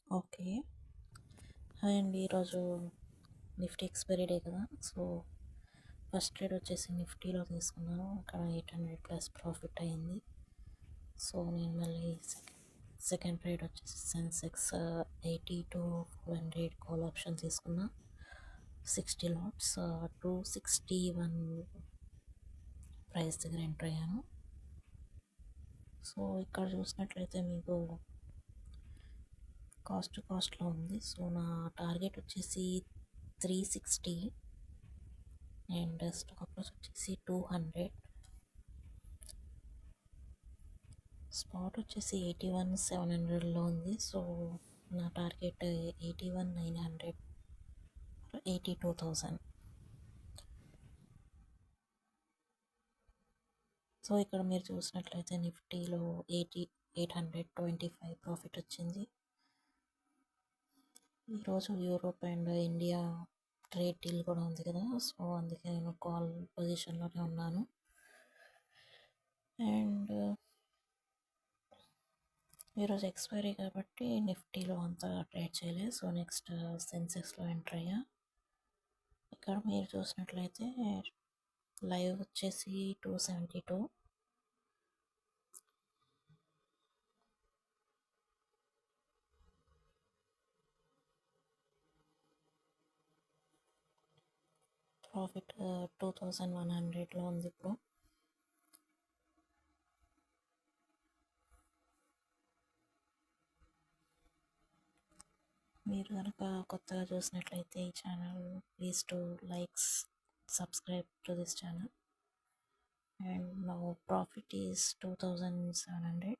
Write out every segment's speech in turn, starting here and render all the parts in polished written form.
Okay. Hi అండి. ఈరోజు Nifty expiry day కదా! సో, ఫస్ట్ ట్రేడ్ వచ్చేసి నిఫ్టీలో తీసుకున్నాను. అక్కడ 800 ప్లస్ ప్రాఫిట్ అయింది. సో, నేను మళ్ళీ సెకండ్ ట్రేడ్ వచ్చేసి సెన్సెక్స్ 80 to 400 కాల్ ఆప్షన్ తీసుకున్నా. 60 లాట్స్ 261 ప్రైస్ దగ్గర ఎంటర్ అయ్యాను. సో, ఇక్కడ చూసినట్లయితే మీకు కాస్ట్‌లో ఉంది. సో, నా టార్గెట్ వచ్చేసి 360 అండ్ స్టాప్ లాస్ వచ్చేసి 200. స్పాట్ వచ్చేసి 81,700లో ఉంది. సో, నా టార్గెట్ 81,900, 82,000. సో, ఇక్కడ మీరు చూసినట్లయితే నిఫ్టీలో 825 ప్రాఫిట్ వచ్చింది. ఈరోజు Europe and India trade deal కూడా ఉంది కదా! సో, అందుకే నేను కాల్ పొజిషన్లోనే ఉన్నాను. అండ్ ఈరోజు ఎక్స్పైరీ కాబట్టి నిఫ్టీలో అంతా ట్రేడ్ చేయలేదు. సో, నెక్స్ట్ సెన్సెక్స్లో ఎంటర్ అయ్యా. ఇక్కడ మీరు చూసినట్లయితే లైవ్ వచ్చేసి 272, ప్రాఫిట్ 2100లో ఉంది ఇప్పుడు. మీరు కనుక కొత్తగా చూసినట్లయితే ఈ channel please to likes subscribe to this channel. And now profit is 2700.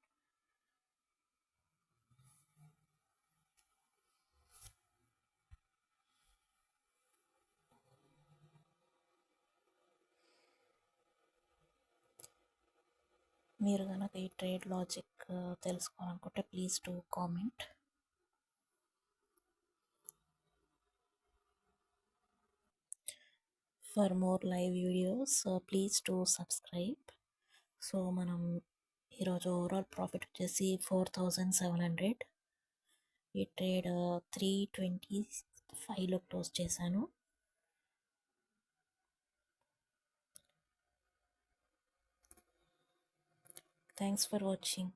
మీరు కనుక ఈ ట్రేడ్ లాజిక్ తెలుసుకోవాలనుకుంటే please to comment. For more live videos please to subscribe. So, మనం ఈరోజు ఓవరాల్ ప్రాఫిట్ వచ్చేసి 4700. ఈ ట్రేడ్ 325లో క్లోజ్ చేశాను. Thanks for watching.